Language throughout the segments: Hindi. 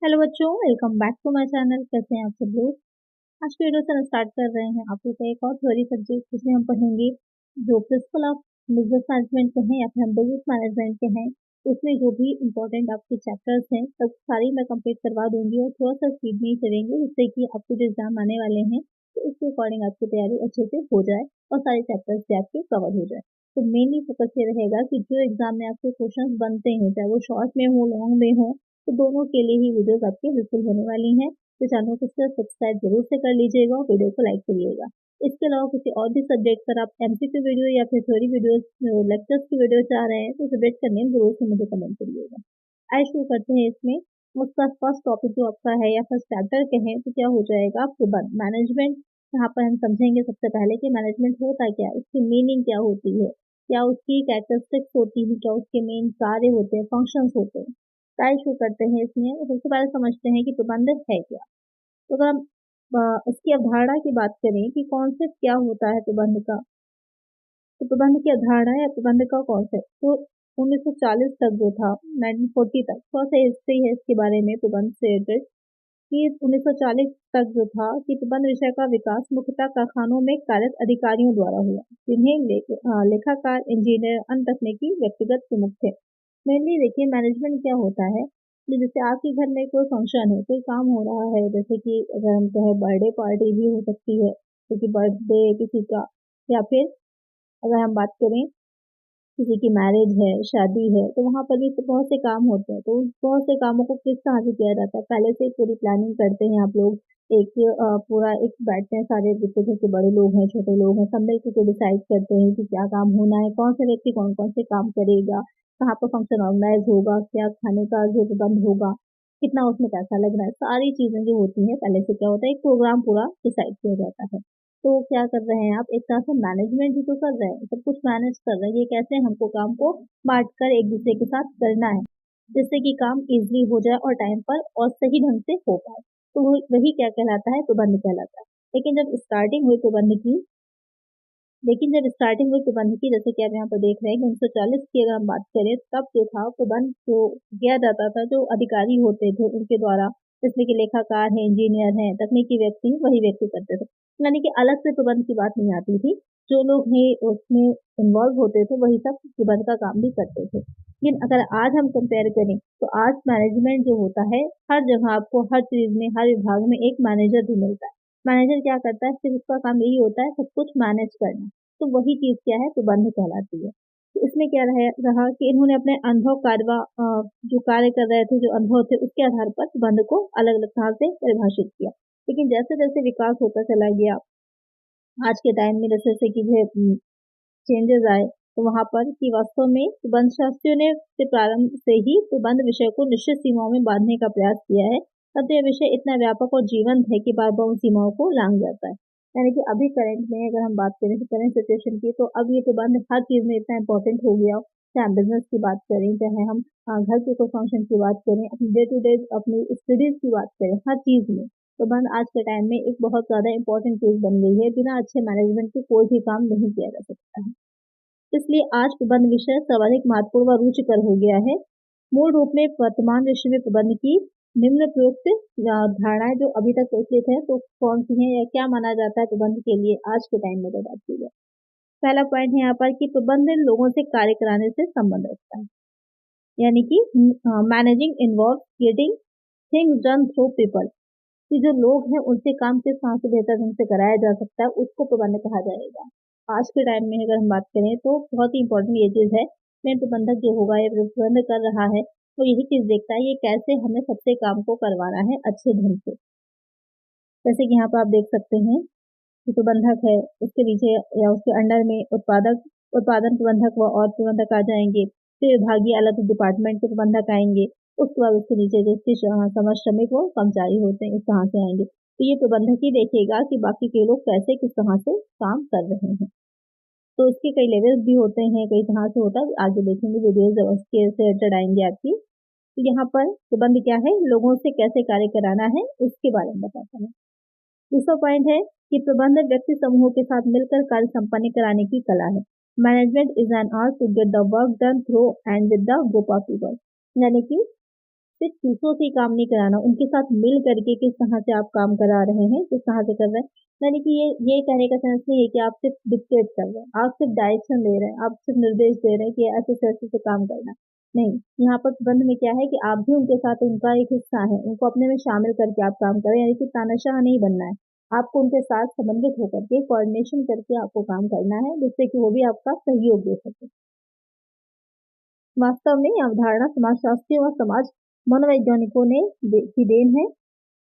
हेलो बच्चों, welcome back to my channel. कैसे हैं आप सब लोग। आज की वीडियो से हम स्टार्ट कर रहे हैं आप लोग का एक और थ्योरी सब्जेक्ट, जिसमें हम पढ़ेंगे जो प्रिंसिपल ऑफ बिजनेस मैनेजमेंट के हैं या फिर हम बिजनेस मैनेजमेंट के हैं। उसमें जो भी इंपॉर्टेंट आपके चैप्टर्स हैं सब सारी मैं कंप्लीट करवा दूंगी और थोड़ा सा स्पीड में ही चलेंगे, जिससे कि आपके जो एग्जाम आने वाले हैं तो उसके अकॉर्डिंग आपकी तैयारी अच्छे से हो जाए और सारे चैप्टर्स भी आपके कवर हो जाए। तो मेनली फोकस ये रहेगा कि जो एग्जाम में आपके क्वेश्चन बनते हैं, चाहे वो शॉर्ट में हो लॉन्ग में हो, तो दोनों के लिए ही वीडियोस आपकी हेल्पफुल होने वाली हैं। तो चैनल को सब्सक्राइब जरूर से कर लीजिएगा और वीडियो को लाइक करिएगा। इसके अलावा किसी और भी सब्जेक्ट पर आप एमसीक्यू वीडियो या फिर थ्योरी वीडियोस लेक्चर्स की वीडियो चाह रहे हैं तो सब्जेक्ट का नेम जरूर से मुझे कमेंट करिएगा। आइए शुरू करते हैं। इसमें उसका फर्स्ट टॉपिक जो आपका है या फर्स्ट चैप्टर के हैं तो क्या हो जाएगा प्रबंध मैनेजमेंट। यहाँ पर हम समझेंगे सबसे पहले कि मैनेजमेंट होता क्या है, उसकी मीनिंग क्या होती है, क्या उसकी कैरेक्टरिस्टिक्स होती है, क्या उसके मेन कार्य होते हैं, फंक्शंस होते हैं। ट्राई शुरू करते हैं। इसमें सबसे पहले समझते हैं कि प्रबंध है क्या। तो अगर हम इसकी अवधारणा की बात करें कि कॉन्सेप्ट क्या होता है प्रबंध का, तो प्रबंध की अवधारणा या प्रबंध का कॉन्सेप्ट तो 1940 तक जो था, 1940 तक, थोड़ा सा हिस्ट्री है इसके बारे में प्रबंध से रिलेटेड, कि 1940 तक जो था कि प्रबंध विषय का विकास मुख्यतः कारखानों में कार्यरत अधिकारियों द्वारा हुआ, जिन्हें लेखाकार, इंजीनियर, अन्य तकनीकी व्यक्तिगत प्रमुख थे। मेनली देखिए मैनेजमेंट क्या होता है कि जैसे आपके घर में कोई फंक्शन है, कोई काम हो रहा है, जैसे कि अगर हम कहें बर्थडे पार्टी भी हो सकती है, क्योंकि बर्थडे किसी का, या फिर अगर हम बात करें किसी की मैरिज है, शादी है, तो वहाँ पर भी तो बहुत से काम होते हैं। तो उन बहुत से कामों को किस तरह से किया जाता है, पहले से पूरी प्लानिंग करते हैं आप लोग। एक पूरा एक बैठते हैं सारे, जितने घर के बड़े लोग हैं, छोटे लोग हैं, सब मिलकर के डिसाइड करते हैं कि क्या काम होना है, कौन सा व्यक्ति कौन कौन से काम करेगा, कहाँ पर फंक्शन ऑर्गेनाइज होगा, क्या खाने का जो प्रबंध होगा, कितना उसमें पैसा लगना है, सारी चीजें जो होती हैं पहले से क्या होता है, एक प्रोग्राम पूरा डिसाइड किया जाता है। तो क्या कर रहे हैं आप, एक तरह से मैनेजमेंट भी तो कर रहे हैं, सब कुछ मैनेज कर रहे हैं। ये कैसे, हमको काम को बांट कर एक दूसरे के साथ करना है, जिससे कि काम इजीली हो जाए और टाइम पर और सही ढंग से हो पाए। तो वही क्या कहलाता है, प्रबंध कहलाता है। लेकिन जब स्टार्टिंग हुई प्रबंध की लेकिन जब स्टार्टिंग हुई प्रबंध की, जैसे कि आप यहाँ पर देख रहे हैं कि 1940 की अगर हम बात करें, तब जो था प्रबंध जो किया जाता था, जो अधिकारी होते थे उनके द्वारा, जिसमें कि लेखाकार है, इंजीनियर है, तकनीकी व्यक्ति, वही व्यक्ति करते थे। यानी कि अलग से प्रबंध की बात नहीं आती थी, जो लोग हैं उसमें इन्वॉल्व होते थे वही सब प्रबंध का काम भी करते थे। लेकिन अगर आज हम कंपेयर करें तो आज मैनेजमेंट जो होता है, हर जगह आपको हर चीज में, हर विभाग में एक मैनेजर भी मिलता है। मैनेजर क्या करता है, सिर्फ उसका काम यही होता है सब कुछ मैनेज करना। तो वही चीज क्या है, प्रबंध कहलाती है। तो इसमें क्या रहा कि इन्होंने अपने अनुभव जो कार्य कर रहे थे, जो अनुभव थे, उसके आधार पर प्रबंध को अलग अलग तरह से परिभाषित किया। लेकिन जैसे जैसे विकास होता चला गया आज के टाइम में, जैसे जैसे कि जो चेंजेस आए, तो वहां पर कि वास्तव में प्रबंध शास्त्रियों ने से प्रारंभ से ही प्रबंध विषय को निश्चित सीमाओं में बांधने का प्रयास किया है। तब यह विषय इतना व्यापक और जीवंत है कि बार बार उन सीमाओं को लांघ जाता है। यानी कि अभी करंट में अगर हम बात करें, करंट सिचुएशन की, तो अब ये प्रबंध हर चीज में इतना इंपॉर्टेंट हो गया हो। चाहे हम बिजनेस की बात करें, चाहे हम घर के कोई फंक्शन की बात करें, अपनी डे टू डे अपनी स्टडीज की बात करें, हर चीज में प्रबंध आज के टाइम में एक बहुत ज्यादा इंपॉर्टेंट चीज बन गई है। बिना अच्छे मैनेजमेंट के कोई भी काम नहीं किया जा सकता है। इसलिए आज प्रबंध विषय सर्वाधिक महत्वपूर्ण व रुचिकर हो गया है। मूल रूप में वर्तमान विषय में प्रबंध की निम्न प्रयुक्त धारणाएं जो अभी तक प्रचलित है, तो कौन सी है या क्या माना जाता है प्रबंध के लिए आज के टाइम में, बात की जाए। पहला पॉइंट है यहाँ पर कि प्रबंध लोगों से कार्य कराने से संबंध रखता है। यानी कि managing involve getting things done through people, कि जो लोग हैं उनसे काम किस तरह से बेहतर ढंग से कराया जा सकता है, उसको प्रबंध कहा जाएगा। आज के टाइम में अगर हम बात करें तो बहुत ही इंपॉर्टेंट ये चीज है। मैं प्रबंधक जो होगा या प्रबंध कर रहा है, तो यही चीज देखता है ये कैसे हमें सबसे काम को करवाना है अच्छे ढंग से। जैसे कि यहाँ पर आप देख सकते हैं कि प्रबंधक है, उसके नीचे या उसके अंडर में उत्पादन प्रबंधक व और प्रबंधक आ जाएंगे। फिर विभागीय अलग डिपार्टमेंट के प्रबंधक आएंगे। उसके बाद उसके नीचे जो उसके समझ श्रमिक व कर्मचारी होते हैं, इस तरह से आएंगे। तो ये प्रबंधक ही देखेगा कि बाकी के लोग कैसे किस तरह से काम कर रहे हैं। तो इसके कई लेवल्स भी होते हैं, कई तरह से होता है, आगे देखेंगे वीडियोस जब उसके से रिलेटेड आएंगे आपकी। तो यहाँ पर प्रबंध क्या है, लोगों से कैसे कार्य कराना है उसके बारे में बताता है। दूसरा पॉइंट है कि प्रबंध व्यक्ति समूहों के साथ मिलकर कार्य संपन्न कराने की कला है। Management is an art to get the work done through and with the group of people. यानी कि सिर्फ दूसरों से ही काम नहीं कराना, उनके साथ मिल करके किस तरह से आप काम करा रहे हैं, किस तरह से कर रहे हैं। यानी कि ये कहने का सेंस नहीं है कि आप सिर्फ डिक्टेट कर रहे हैं, आप सिर्फ डायरेक्शन दे रहे हैं, आप सिर्फ निर्देश दे रहे हैं कि ऐसे से काम करना। नहीं, यहाँ पर प्रबंध में क्या है कि आप भी उनके साथ उनका एक हिस्सा है, उनको अपने में शामिल करके आप काम करें, यानी कि तानाशाह नहीं बनना है। आपको उनके साथ समन्वित होकर के कोऑर्डिनेशन करके आपको काम करना है, जिससे कि वो भी आपका सहयोग दे सके। वास्तव में यह अवधारणा समाजशास्त्रियों और समाज मनोवैज्ञानिकों ने की देन है।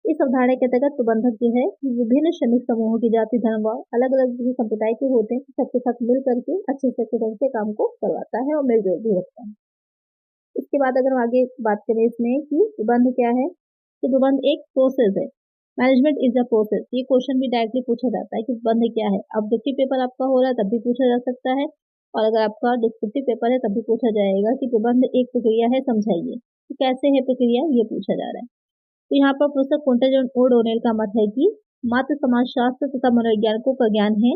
इस अवधारणा के तहत प्रबंधक जो है विभिन्न श्रमिक समूहों की जाति धर्म व अलग अलग जो संप्रदाय के होते हैं सबके साथ मिल करके अच्छे ढंग से काम को करवाता है और मिलजुल भी रखता है। इसके बाद अगर हम आगे बात करें इसमें कि प्रबंध क्या है, तो प्रबंध एक प्रोसेस है। Management is a process. ये क्वेश्चन भी डायरेक्टली पूछा जाता है कि प्रबंध क्या है। ऑब्जेक्टिव पेपर आपका हो रहा है तब भी पूछा जा सकता है, और अगर आपका डिस्क्रिप्टिव पेपर है तब भी पूछा जाएगा कि प्रबंध एक प्रक्रिया है, समझाइए। तो कैसे है प्रक्रिया, ये पूछा जा रहा है। तो यहाँ पर प्रोफेसर क्विंटन ओ'डोनेल का मत है कि मात्र समाजशास्त्र तथा मनोवैज्ञानिकों का ज्ञान है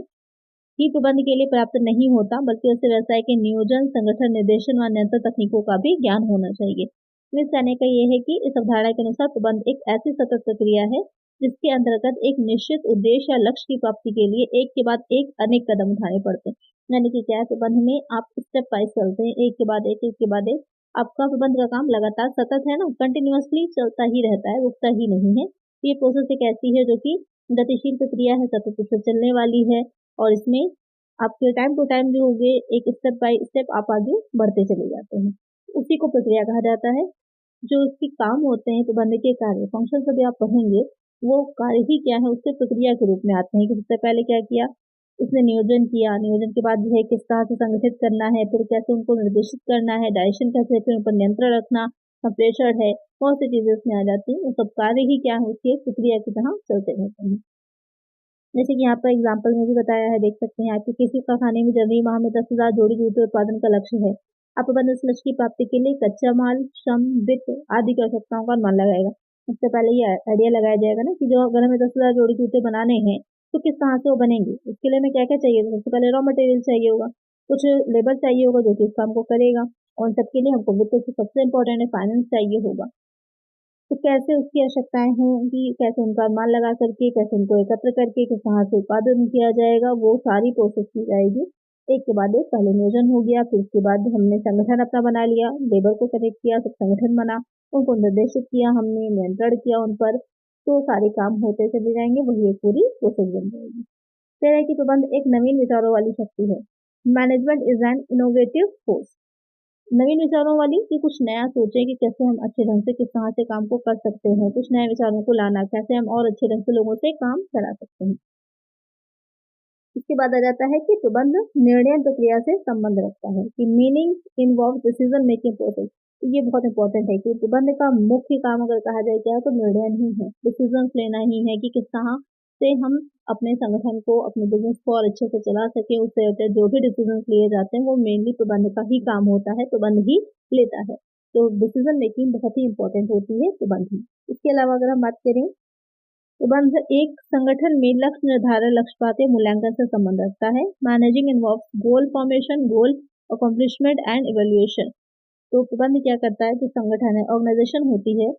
ही प्रबंध के लिए पर्याप्त नहीं होता, बल्कि उसे व्यवसाय के नियोजन, संगठन, निर्देशन व नियंत्रण तकनीकों का भी ज्ञान होना चाहिए। इस कहने का ये है कि इस अवधारणा के अनुसार प्रबंध एक ऐसी सतत प्रक्रिया है जिसके अंतर्गत एक निश्चित उद्देश्य या लक्ष्य की प्राप्ति के लिए एक के बाद एक अनेक कदम उठाने पड़ते हैं। यानी कि क्या है, प्रबंध में आप स्टेप वाइज चलते हैं, एक के बाद एक। आपका प्रबंध का काम लगातार सतत है ना, कंटिन्यूअसली चलता ही रहता है, रुकता ही नहीं है। ये प्रोसेस एक ऐसी है जो कि गतिशील प्रक्रिया है, सतत रूप से चलने वाली है, और इसमें आपके टाइम टू टाइम जो होंगे एक स्टेप बाय स्टेप आप आगे बढ़ते चले जाते हैं, उसी को प्रक्रिया कहा जाता है। जो इसके काम होते हैं प्रबंध के कार्य फंक्शन सभी आप पढ़ेंगे, वो कार्य ही क्या है उससे प्रक्रिया के रूप में आते हैं कि सबसे पहले क्या किया, उसने नियोजन किया, नियोजन के बाद जो है किस तरह से संगठित करना है, फिर कैसे उनको निर्देशित करना है, डायरेक्शन कैसे, फिर उन पर नियंत्रण रखना, प्रेशर है, बहुत सी चीजें उसमें आ जाती हैं। वो सब कार्य ही क्या है उसके प्रक्रिया की तरह चलते रहते हैं। जैसे कि यहाँ पर एग्जाम्पल में भी बताया है, देख सकते हैं आपके किसी कारखाने में जनवरी माह में 10,000 जोड़ी जूते उत्पादन का लक्ष्य है। आप प्रबंध इस लक्ष्य की प्राप्ति के लिए कच्चा माल, श्रम, वित्त आदि की आवश्यकताओं का अनुमान लगाएगा। सबसे पहले ये आइडिया लगाया जाएगा ना कि जो अगर हमें 10,000 जोड़ी जूते बनाने हैं तो किस तरह से वो बनेंगे, उसके लिए हमें क्या क्या चाहिए। सबसे पहले रॉ मटेरियल चाहिए होगा, कुछ लेबर चाहिए होगा जो कि इस काम को करेगा, और उन सबके लिए हमको वित्त सबसे इम्पोर्टेंट है, फाइनेंस चाहिए होगा। तो कैसे उसकी आवश्यकताएं होंगी, कैसे उनका अनुमान लगा करके, कैसे उनको एकत्र करके किस तरह से उत्पादन किया जाएगा, वो सारी प्रोसेस की जाएगी। एक के बाद एक पहले नियोजन हो गया, फिर उसके बाद हमने संगठन अपना बना लिया, लेबर को कनेक्ट किया, सब संगठन बना, उनको निर्देशित किया, हमने नियंत्रण किया उन पर, तो सारे काम होते चले जाएंगे, वही एक पूरी प्रोसेस बन जाएगी। तरह की प्रबंध एक नवीन विचारों वाली शक्ति है। Management is an innovative force. नवीन विचारों वाली कि कुछ नया सोचें कि कैसे हम अच्छे ढंग से किस तरह से काम को कर सकते हैं, कुछ नए विचारों को लाना, कैसे हम और अच्छे ढंग से लोगों से काम करा सकते हैं। इसके बाद आ जाता है कि प्रबंध निर्णय प्रक्रिया से संबंध रखता है कि meaning involve decision making process. ये बहुत इंपॉर्टेंट है कि प्रबंध का मुख्य काम अगर कहा जाए क्या है तो निर्णय ही है, डिसीजन लेना ही है कि किस तरह से हम अपने संगठन को, अपने बिजनेस को और अच्छे से चला सके। उससे रिलेटेड जो भी डिसीजन लिए जाते हैं वो मेनली प्रबंध का ही काम होता है, प्रबंध ही लेता है। तो डिसीजन मेकिंग बहुत ही इंपॉर्टेंट होती है प्रबंध में। इसके अलावा अगर हम बात करें, प्रबंध एक संगठन में लक्ष्य निर्धारण, लक्ष्य पाते मूल्यांकन से संबंध रखता है। Managing involves goal formation, goal accomplishment and evaluation. तो प्रबंध क्या करता है, जो संगठन है, ऑर्गेनाइजेशन होती है।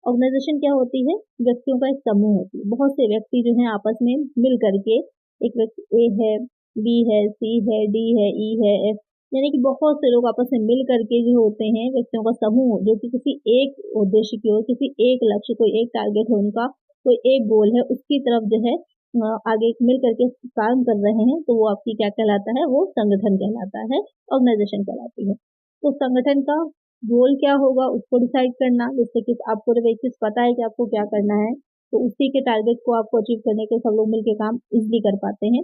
ऑर्गेनाइजेशन क्या होती है, व्यक्तियों का एक समूह होती है। बहुत से व्यक्ति जो है आपस में मिल करके, एक व्यक्ति ए है, बी है, सी है, डी है, ई है, एफ, यानी कि बहुत से लोग आपस में मिल करके जो होते हैं व्यक्तियों का समूह, जो कि किसी एक उद्देश्य की ओर, किसी एक लक्ष्य, कोई एक टारगेट है उनका, कोई एक गोल है, उसकी तरफ जो है आगे मिल करके काम कर रहे हैं, तो वो आपकी क्या कहलाता है, वो संगठन कहलाता है, ऑर्गेनाइजेशन कहलाती है। तो संगठन का गोल क्या होगा उसको डिसाइड करना, जिससे कि आपको जब एक चीज पता है कि आपको क्या करना है, तो उसी के टारगेट को आपको अचीव करने के सब लोग मिलकर काम इजिली कर पाते हैं।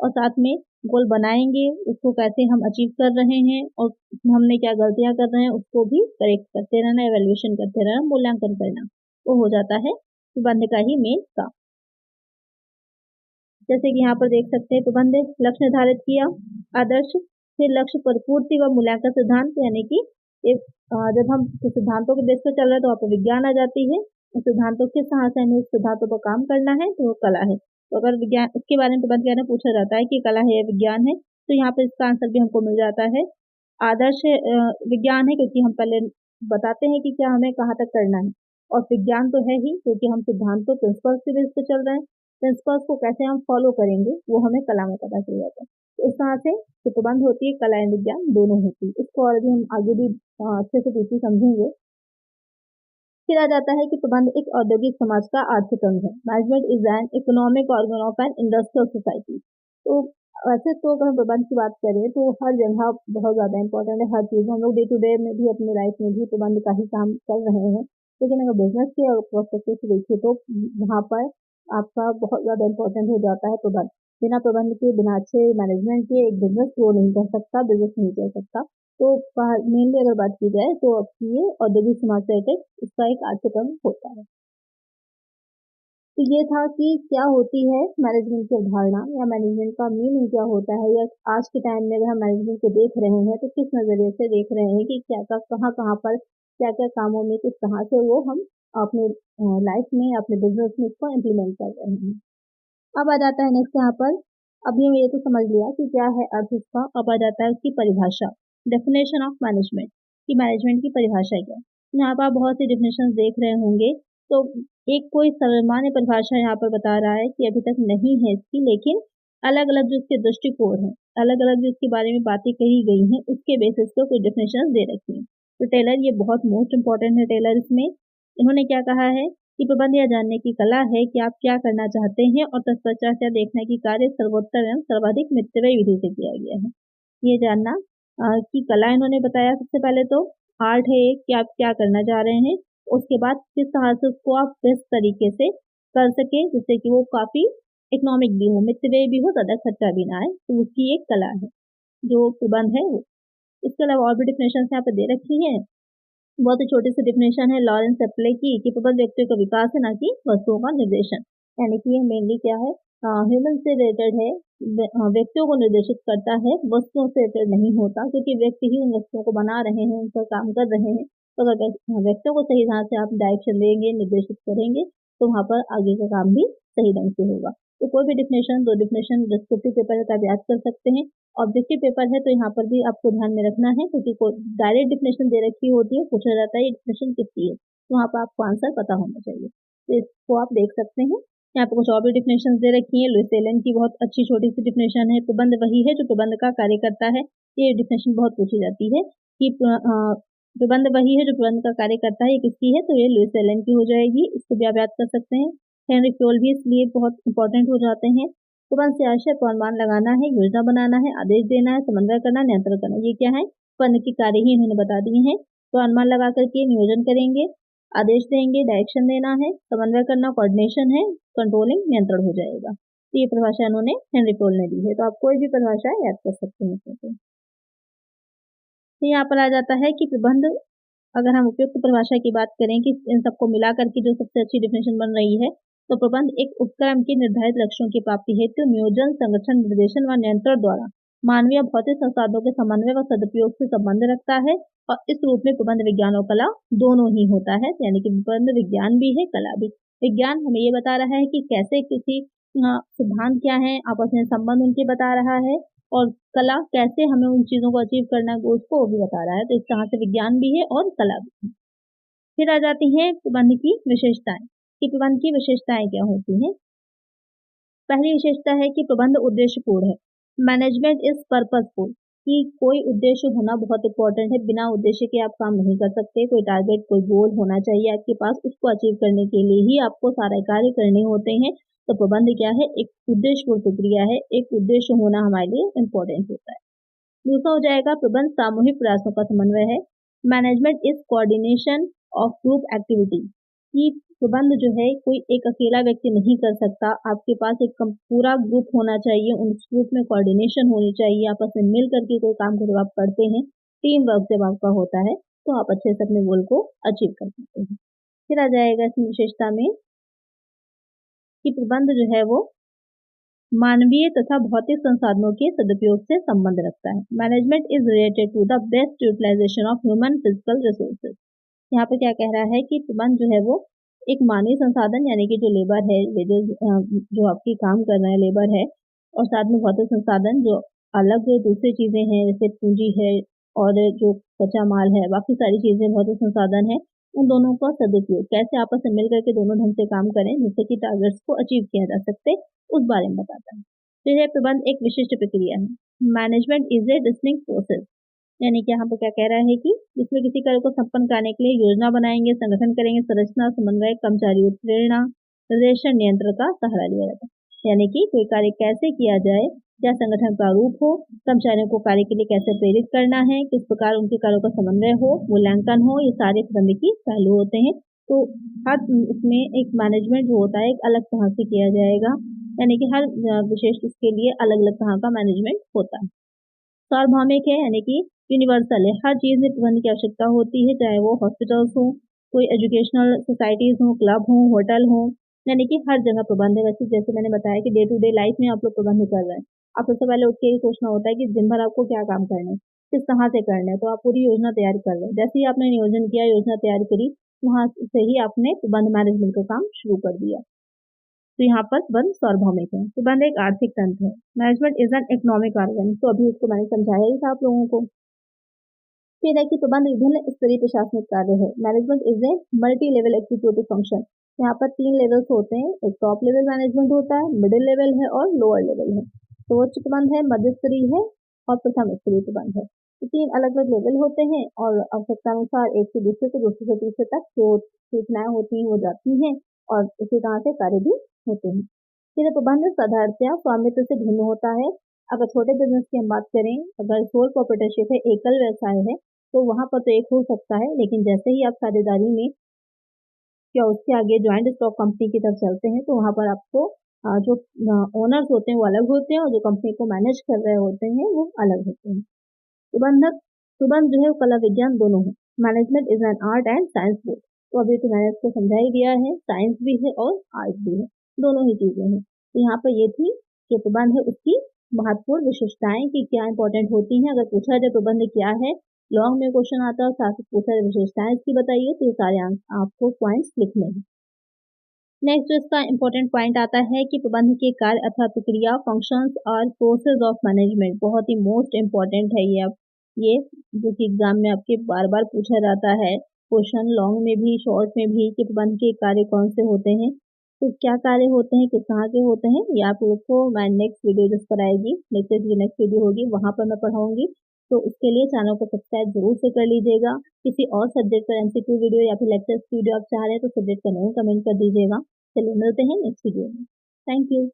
और साथ में गोल बनाएंगे, उसको कैसे हम अचीव कर रहे हैं और हमने क्या गलतियां कर रहे हैं उसको भी करेक्ट करते रहना, एवेल्युएशन करते रहना, मूल्यांकन करना, वो हो जाता है प्रबंध का ही मेन काम। जैसे कि यहाँ पर देख सकते हैं, प्रबंध लक्ष्य निर्धारित किया, आदर्श, फिर लक्ष्य पर पूर्ति व मूल्यांकन सिद्धांत, यानी कि एक जब हम सिद्धांतों के बेस पर चल रहे हैं तो वहाँ पर विज्ञान आ जाती है। उस सिद्धांतों किस तरह से हमें उस सिद्धांतों पर काम करना है, तो वो कला है। तो अगर विज्ञान इसके बारे में प्रबंध कहना पूछा जाता है कि कला है या विज्ञान है, तो यहाँ पर इसका आंसर भी हमको मिल जाता है आदर्श विज्ञान है, क्योंकि हम पहले बताते हैं कि क्या हमें कहाँ तक करना है। और विज्ञान तो है ही, क्योंकि हम सिद्धांतों प्रिंसिपल्स के बेस पे चल रहे हैं। प्रिंसिपल्स को कैसे हम फॉलो करेंगे वो हमें कला में पता चल जाता है। तो इस तरह से जो प्रबंध होती है, कला एंड विज्ञान दोनों होती है। इसको और भी हम आगे भी अच्छे से डीपली समझेंगे। फिर आ जाता है कि प्रबंध एक औद्योगिक समाज का आर्थिक अंग है। Management is an economic organ of an industrial society. तो वैसे तो अगर हम प्रबंध की बात करें तो हर जगह बहुत ज़्यादा इंपॉर्टेंट है। हर चीज़ हम लोग डे टू डे में भी अपनी लाइफ में भी प्रबंध का ही काम कर रहे हैं। लेकिन अगर बिजनेस के पर्सपेक्टिव से देखिए तो वहाँ पर आपका बहुत ज़्यादा इंपॉर्टेंट हो जाता है प्रबंध। बिना प्रबंध के, बिना अच्छे मैनेजमेंट के एक बिजनेस ग्रो नहीं कर सकता, बिजनेस नहीं चल सकता। तो मेनली अगर बात की जाए तो आपकी ये औद्योगिक समाज से रिलेटेड इसका एक आर्थिक अंग होता है। तो ये था कि क्या होती है मैनेजमेंट की अवधारणा, या मैनेजमेंट का मीनिंग क्या होता है, या आज के टाइम में अगर हम मैनेजमेंट को देख रहे हैं तो किस नज़रिए से देख रहे हैं कि क्या क्या कहाँ कहाँ पर क्या क्या कामों में किस तरह से वो हम अपने लाइफ में, अपने बिजनेस में इसको इम्प्लीमेंट कर रहे हैं। अब आ जाता है नेक्स्ट यहाँ पर। अभी हम ये तो समझ लिया कि क्या है अर्थ इसका। अब आ जाता है उसकी परिभाषा, डेफिनेशन ऑफ मैनेजमेंट, कि मैनेजमेंट की परिभाषा क्या है। यहाँ पर आप बहुत सी डेफिनेशन देख रहे होंगे। तो एक कोई सर्वमान्य परिभाषा यहाँ पर बता रहा है कि अभी तक नहीं है इसकी, लेकिन अलग अलग जो उसके दृष्टिकोण है, अलग अलग जो इसके बारे में बातें कही गई हैं, उसके बेसिस पर कुछ डेफिनेशन दे रखी हैं। तो टेलर ये बहुत मोस्ट इंपॉर्टेंट है। टेलर इसमें इन्होंने क्या कहा है कि प्रबंध यह जानने की कला है कि आप क्या करना चाहते हैं और तत्पश्चात यह देखने की कार्य सर्वोत्तम एवं सर्वाधिक मितव्ययी विधि से किया गया है। ये जानना की कला इन्होंने बताया। सबसे पहले तो आर्ट है एक, कि आप क्या करना चाह रहे हैं, उसके बाद किस तरह से उसको आप बेस्ट तरीके से कर सके, जिससे कि वो काफी इकोनॉमिक भी हो, मितव्ययी भी हो, ज्यादा खर्चा भी ना आए। तो उसकी एक कला है जो प्रबंध है वो। इसके अलावा और भी डिफिनेशन यहाँ पे दे रखी है। बहुत ही छोटी सी डिफिनेशन है लॉरेंस एप्ले की, कि प्रबंध व्यक्तियों का विकास है, ना कि वस्तुओं का निर्देशन। यानी कि ये मेनली क्या है, ह्यूमन से रिलेटेड है। व्यक्तियों को निर्देशित करता है, वस्तुओं से रिलेटेड नहीं होता, क्योंकि व्यक्ति ही उन वस्तुओं को बना रहे हैं, उन पर काम कर रहे हैं। तो अगर व्यक्तियों को सही ढंग से आप डायरेक्शन देंगे, निर्देशित करेंगे, तो वहाँ पर आगे का काम भी सही ढंग से होगा। तो कोई भी डिफिनेशन, दो डिफिनेशन डिस्क्रिप्टिव पेपर है तो आप याद कर सकते हैं। ऑब्जेक्टिव पेपर है तो यहाँ पर भी आपको ध्यान में रखना है, क्योंकि डायरेक्ट डिफिनेशन दे रखी होती है, पूछा जाता है ये डिफिनेशन किसकी है, तो वहाँ पर आपको आंसर पता होना चाहिए। तो इसको आप देख सकते हैं। यहाँ पर कुछ और भी डिफिनेशन दे रखी है। लुईस एलन की बहुत अच्छी छोटी सी डिफिनेशन है, प्रबंध वही है जो प्रबंध का कार्य करता है। ये डिफिनेशन बहुत पूछी जाती है कि प्रबंध वही है जो प्रबंध का कार्य करता है, ये किसकी है, तो ये लुईस एलन की हो जाएगी। इसको भी आप याद कर सकते हैं। हेनरी फ्योल भी इसलिए बहुत इंपॉर्टेंट हो जाते हैं। प्रबंध से आशय को अनुमान लगाना है, योजना बनाना है, आदेश देना है, समन्वय करना, नियंत्रण करना। ये क्या है, प्रबंध की कार्य ही इन्होंने बता दिए हैं। तो अनुमान लगा करके नियोजन करेंगे, आदेश देंगे, डायरेक्शन देना है, समन्वय करना, कोऑर्डिनेशन है, कंट्रोलिंग, नियंत्रण हो जाएगा। तो ये परिभाषा इन्होंने हेनरी फ्योल ने दी है। तो आप कोई भी परिभाषा याद कर सकते हैं इसमें से। तो यहाँ पर आ जाता है कि प्रबंध, अगर हम उपयुक्त परिभाषा की बात करें कि इन सबको मिलाकर के जो सबसे अच्छी डिफिनेशन बन रही है, तो प्रबंध एक उपक्रम के निर्धारित लक्ष्यों की प्राप्ति हेतु नियोजन, संगठन, निर्देशन व नियंत्रण द्वारा मानवीय भौतिक संसाधनों के समन्वय व सदुपयोग से संबंध रखता है। और इस रूप में प्रबंध विज्ञान और कला दोनों ही होता है, यानी कि प्रबंध विज्ञान भी है, कला भी। विज्ञान हमें ये बता रहा है कि कैसे किसी सिद्धांत क्या है, आपस में संबंध उनके बता रहा है, और कला कैसे हमें उन चीजों को अचीव करना है गोल्स को, वो भी बता रहा है। तो इस तरह से विज्ञान भी है और कला भी है। फिर आ जाती है प्रबंध की विशेषताएं, कि प्रबंध की विशेषताएं क्या होती हैं। पहली विशेषता है कि प्रबंध उद्देश्यपूर्ण है। मैनेजमेंट इज पर्पसफुल, कि कोई उद्देश्य होना बहुत इंपॉर्टेंट है। बिना उद्देश्य के आप काम नहीं कर सकते। कोई टारगेट, कोई गोल होना चाहिए आपके पास, उसको अचीव करने के लिए ही आपको सारे कार्य करने होते हैं। तो प्रबंध क्या है, एक उद्देश्यपूर्ण प्रक्रिया है, एक उद्देश्य होना हमारे लिए इम्पोर्टेंट होता है। दूसरा हो जाएगा प्रबंध सामूहिक प्रयासों का समन्वय है। Management is coordination of group activity, कि प्रबंध जो है कोई एक अकेला व्यक्ति नहीं कर सकता, आपके पास एक पूरा ग्रुप होना चाहिए, उस ग्रुप में कोऑर्डिनेशन होनी चाहिए, आपस में मिल करके कोई काम को जब आप करते हैं, टीम वर्क जब आपका होता है, तो आप अच्छे से अपने गोल को अचीव कर सकते हैं। फिर आ जाएगा इस विशेषता में कि प्रबंध जो है वो मानवीय तथा भौतिक संसाधनों के सदुपयोग से संबंध रखता है। Management is related to the best utilisation of human physical resources. यहाँ पे क्या कह रहा है कि प्रबंध जो है वो एक मानवीय संसाधन, यानी कि जो लेबर है, जो आपकी काम कर रहे हैं लेबर है, और साथ में भौतिक संसाधन जो अलग दूसरी चीजें हैं, जैसे पूंजी है, और जो कच्चा माल है, बाकी सारी चीज़ें, भौतिक संसाधन है, उन दोनों का सदुपयोग कैसे आपस में मिल करके दोनों ढंग से काम करें जिससे कि टारगेट्स को अचीव किया जा सकते, उस बारे में बताता है। तो यह प्रबंध एक विशिष्ट प्रक्रिया है। Management is a distinct process, यानी कि यहाँ पर क्या कह रहा है कि जिसमें किसी कार्य को संपन्न कराने के लिए योजना बनाएंगे, संगठन करेंगे, संरचना, समन्वय, कर्मचारी उत्प्रेरणा, प्रदर्शन नियंत्रण का सहारा लिया जाता है। यानी कि कोई कार्य कैसे किया जाए, क्या संगठन का रूप हो, कर्मचारियों को कार्य के लिए कैसे प्रेरित करना है, किस प्रकार उनके कार्यों का समन्वय हो, मूल्यांकन हो, ये सारे प्रबंध की पहलू होते हैं। तो हर उसमें एक मैनेजमेंट जो होता है एक अलग तरह से किया जाएगा, यानी कि हर विशेष उसके लिए अलग अलग तरह का मैनेजमेंट होता है। सार्वभौमिक है, यानी कि यूनिवर्सल है, हर चीज़ में प्रबंध की आवश्यकता होती है, चाहे वो हॉस्पिटल्स हो, कोई एजुकेशनल सोसाइटीज़ हो, क्लब हो, होटल हो, यानी कि हर जगह प्रबंध है। वैसे जैसे मैंने बताया कि डे टू डे लाइफ में आप लोग प्रबंध कर रहे हैं, आप सबसे पहले उठ के ये सोचना होता है कि दिन भर आपको क्या काम करना है, किस तरह से करना है, तो आप पूरी योजना तैयार कर रहे हैं। जैसे ही आपने नियोजन किया, योजना तैयार करी, वहाँ से ही आपने प्रबंध मैनेजमेंट का काम शुरू कर दिया। तो यहाँ पर प्रबंध सार्वभौमिक है। प्रबंध एक आर्थिक तंत्र है। Management is an economic organ, तो अभी इसको मैंने समझाया ही था आप लोगों को। फिर है कि प्रबंध विभिन्न स्तरीय प्रशासनिक कार्य है। Management is a multi level executive function. यहाँ पर 3 लेवल्स होते हैं, एक टॉप लेवल मैनेजमेंट होता है, मिडिल लेवल है और लोअर लेवल है। तो उच्च प्रबंध है, मध्य स्तरीय है और प्रथम स्तरीय प्रबंध है। तो 3 अलग अलग लेवल होते हैं और आवश्यकता अनुसार एक से दूसरे से दूसरे से तीसरे तक जो सूचनाएं होती हैं वो जाती हैं और इसी तरह से कार्य भी होते हैं। फिर प्रबंध साधारणतया स्वामित्व से भिन्न होता है। अगर छोटे बिजनेस की हम बात करें, अगर सोल प्रोप्राइटरशिप है, एकल व्यवसाय है, तो वहां पर तो एक हो सकता है, लेकिन जैसे ही आप साझेदारी में या उसके आगे ज्वाइंट स्टॉक कंपनी की तरफ चलते हैं तो वहां पर आपको जो ओनर्स होते हैं वो अलग होते हैं और जो कंपनी को मैनेज कर रहे होते हैं वो अलग होते हैं। प्रबंधक प्रबंध जो है वो कला विज्ञान दोनों है। Management is an art and science both. तो अभी तो मैंने इसको समझा ही दिया है, साइंस भी है और आर्ट भी है, दोनों ही चीजें हैं। तो यहाँ पर ये थी कि प्रबंध है उसकी महत्वपूर्ण विशेषताएं कि क्या इंपॉर्टेंट होती हैं। अगर पूछा जाए प्रबंध क्या है, लॉन्ग में क्वेश्चन आता है, साथ ही पूछा जाए विशेषताएं इसकी बताइए, तो ये सारे आपको पॉइंट्स लिखने हैं। नेक्स्ट जो इसका इंपॉर्टेंट पॉइंट आता है कि प्रबंध के कार्य अथवा प्रक्रिया, फंक्शंस और प्रोसेस ऑफ मैनेजमेंट, बहुत ही मोस्ट इंपॉर्टेंट है ये जो कि एग्जाम में आपके बार बार पूछा जाता है, क्वेश्चन लॉन्ग में भी शॉर्ट में भी, कि प्रबंध के कार्य कौन से होते हैं, तो क्या कार्य होते हैं, किस तरह के होते हैं, ये आप लोग को मैं नेक्स्ट वीडियो जिस पर आएगी, नेक्स्ट वीडियो होगी वहां पर मैं पढ़ाऊंगी। तो उसके लिए चैनल को सब्सक्राइब जरूर से कर लीजिएगा। किसी और सब्जेक्ट पर एमसीक्यू वीडियो या फिर लेक्चर्स वीडियो आप चाह रहे हैं तो सब्जेक्ट का नेम कमेंट कर दीजिएगा। चलिए मिलते हैं नेक्स्ट वीडियो में। Thank you.